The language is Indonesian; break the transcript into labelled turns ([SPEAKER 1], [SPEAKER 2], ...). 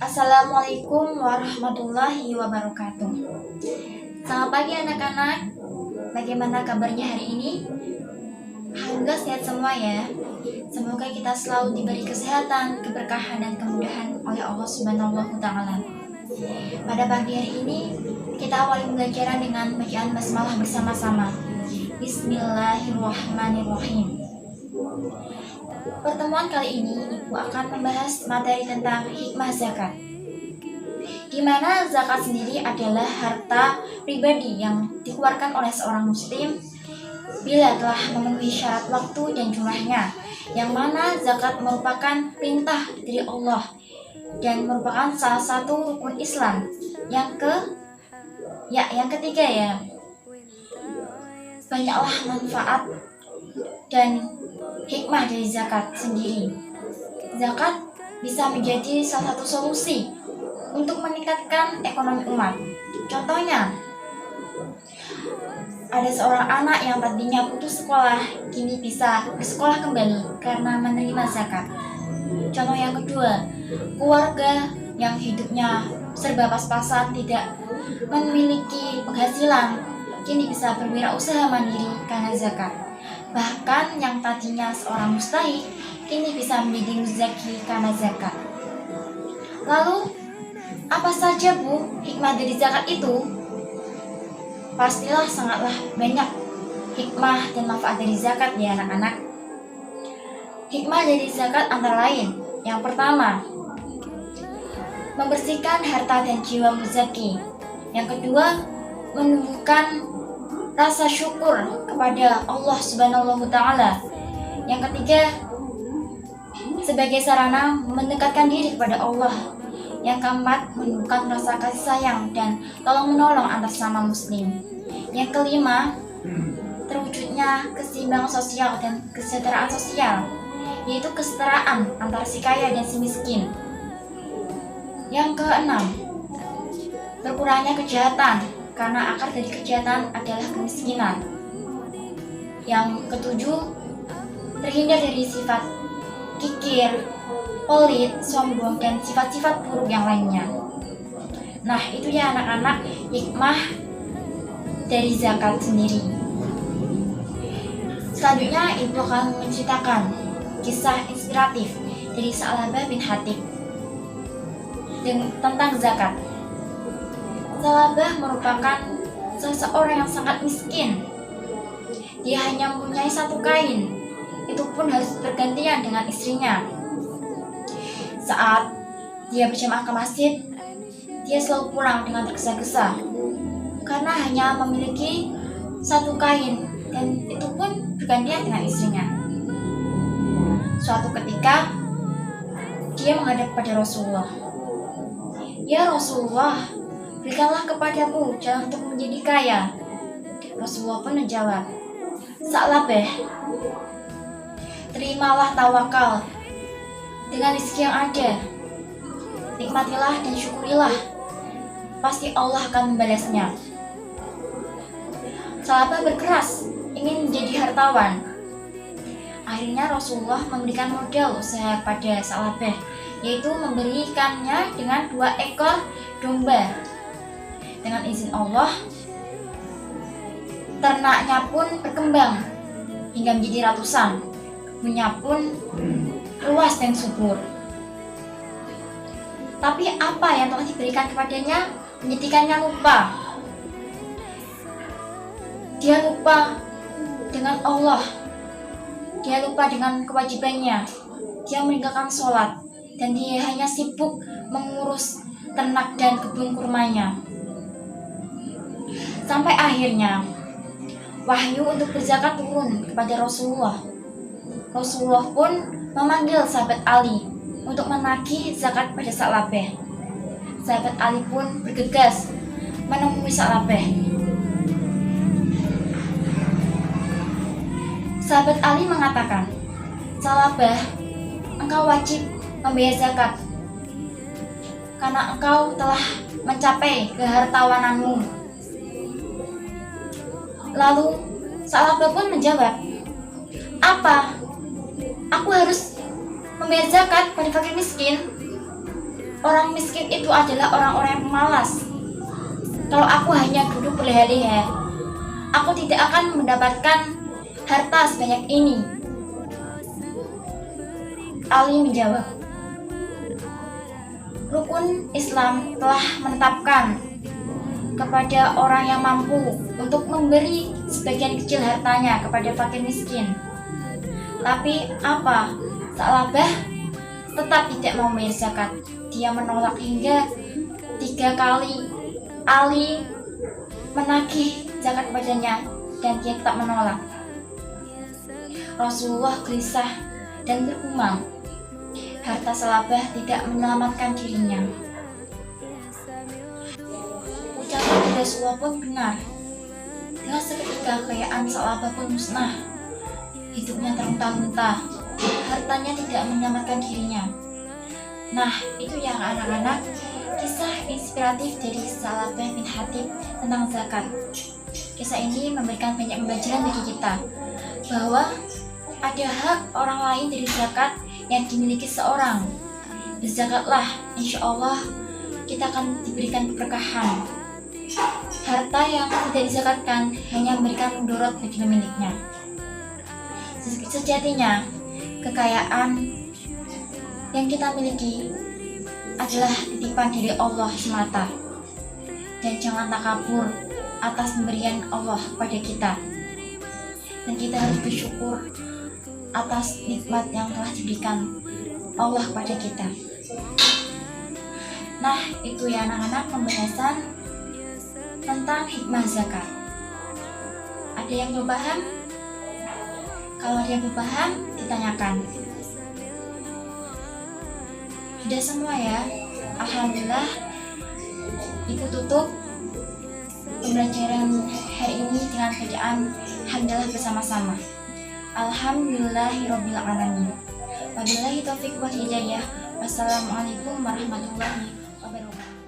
[SPEAKER 1] Assalamualaikum warahmatullahi wabarakatuh. Selamat pagi anak-anak. Bagaimana kabarnya hari ini? Alhamdulillah sehat semua ya. Semoga kita selalu diberi kesehatan, keberkahan dan kemudahan oleh Allah Subhanahu wa taala. Pada pagi hari ini kita awali pembelajaran dengan bacaan basmalah bersama-sama. Bismillahirrahmanirrahim. Pertemuan kali ini Ibu akan membahas materi tentang hikmah zakat, di mana zakat sendiri adalah harta pribadi yang dikeluarkan oleh seorang muslim bila telah memenuhi syarat waktu dan jumlahnya, yang mana zakat merupakan perintah dari Allah dan merupakan salah satu rukun Islam. Yang ketiga ya, banyaklah manfaat dan hikmah dari zakat sendiri. Zakat bisa menjadi salah satu solusi untuk meningkatkan ekonomi umat. Contohnya, ada seorang anak yang tadinya putus sekolah, kini bisa bersekolah kembali karena menerima zakat. Contoh yang kedua, keluarga yang hidupnya serba pas-pasan, tidak memiliki penghasilan, kini bisa berwirausaha mandiri karena zakat. Bahkan yang tadinya seorang mustahik, kini bisa menjadi muzaki karena zakat. Lalu, apa saja Bu hikmah dari zakat itu? Pastilah sangatlah banyak hikmah dan manfaat dari zakat ya anak-anak. Hikmah dari zakat antara lain, yang pertama, membersihkan harta dan jiwa muzaki. Yang kedua, menumbuhkan rasa syukur kepada Allah Subhanahu wa taala. Yang ketiga, sebagai sarana mendekatkan diri kepada Allah. Yang keempat, menumbuhkan rasa kasih sayang dan tolong menolong antar sesama muslim. Yang kelima, terwujudnya keseimbangan sosial dan kesejahteraan sosial, yaitu kesetaraan antara si kaya dan si miskin. Yang keenam, berkurangnya kejahatan, karena akar dari kejahatan adalah kemiskinan. Yang ketujuh, terhindar dari sifat kikir, pelit, sombong, dan sifat-sifat buruk yang lainnya. Nah, itu ya anak-anak hikmah dari zakat sendiri. Selanjutnya, Ibu akan menceritakan kisah inspiratif dari Sa'labah bin Hatib tentang zakat. Sa'labah merupakan seseorang yang sangat miskin. Dia hanya mempunyai satu kain, itu pun harus bergantian dengan istrinya. Saat dia berjamaah ke masjid, dia selalu pulang dengan tergesa-gesa karena hanya memiliki satu kain, dan itu pun bergantian dengan istrinya. Suatu ketika, dia menghadap pada Rasulullah. "Ya Rasulullah, berikanlah kepadaku jalan untuk menjadi kaya." Rasulullah pun menjawab, "Sa'labah, terimalah tawakal dengan rezeki yang ada. Nikmatilah dan syukurilah, pasti Allah akan membalasnya." Sa'labah berkeras ingin menjadi hartawan. Akhirnya Rasulullah memberikan modal usaha pada Sa'labah, yaitu memberikannya dengan 2 ekor domba. Dengan izin Allah, ternaknya pun berkembang hingga menjadi ratusan. Kebunnya pun luas dan subur. Tapi apa yang telah diberikan kepadanya menjadikannya lupa. Dia lupa dengan Allah. Dia lupa dengan kewajibannya. Dia meninggalkan sholat, dan dia hanya sibuk mengurus ternak dan kebun kurmanya. Sampai akhirnya wahyu untuk berzakat turun kepada Rasulullah. Rasulullah pun memanggil sahabat Ali untuk menagih zakat pada Sa'labah. Sahabat Ali pun bergegas menemui Sa'labah. Sahabat Ali mengatakan, "Sa'labah, engkau wajib membayar zakat karena engkau telah mencapai kehartawananmu." Lalu Sa'labah pun menjawab, "Apa? Aku harus membayar zakat pada fakir miskin?" orang miskin itu adalah orang-orang yang pemalas. Kalau aku hanya duduk berleha-leha, aku tidak akan mendapatkan harta sebanyak ini. Ali menjawab, rukun Islam telah menetapkan kepada orang yang mampu untuk memberi sebagian kecil hartanya kepada fakir miskin. Tapi apa? Sa'labah tetap tidak mau membayar zakat. Dia menolak hingga 3 kali Ali menagih zakat kepadanya dan dia tetap menolak. Rasulullah gelisah dan bergumam, harta Sa'labah tidak menyelamatkan dirinya. Ucapan Rasulullah pun benar. Dengan seketika kekayaan Sa'labah pun musnah. Hidupnya terlunta-lunta, hartanya tidak menyelamatkan dirinya. Nah, itu ya anak-anak, kisah inspiratif dari Sa'labah bin Hatib tentang zakat. Kisah ini memberikan banyak pembelajaran bagi kita bahwa ada hak orang lain dari zakat yang dimiliki seorang. Berzakatlah, insya Allah kita akan diberikan keberkahan. Harta yang tidak dizakatkan hanya memberikan mudarat bagi pemiliknya. Sejatinya, kekayaan yang kita miliki adalah titipan dari Allah semata. Dan jangan takabur atas pemberian Allah kepada kita. Dan kita harus bersyukur atas nikmat yang telah diberikan Allah kepada kita. Nah, itu ya anak-anak pembahasan tentang hikmah zakat. Ada yang belum paham? Kalau ada yang belum paham, ditanyakan. Sudah semua ya? Alhamdulillah. Ibu tutup pembelajaran hari ini dengan bacaan hamdalah bersama-sama. Alhamdulillahirabbil alamin. Wabillahi taufiq wal hidayah. Wassalamualaikum warahmatullahi wabarakatuh.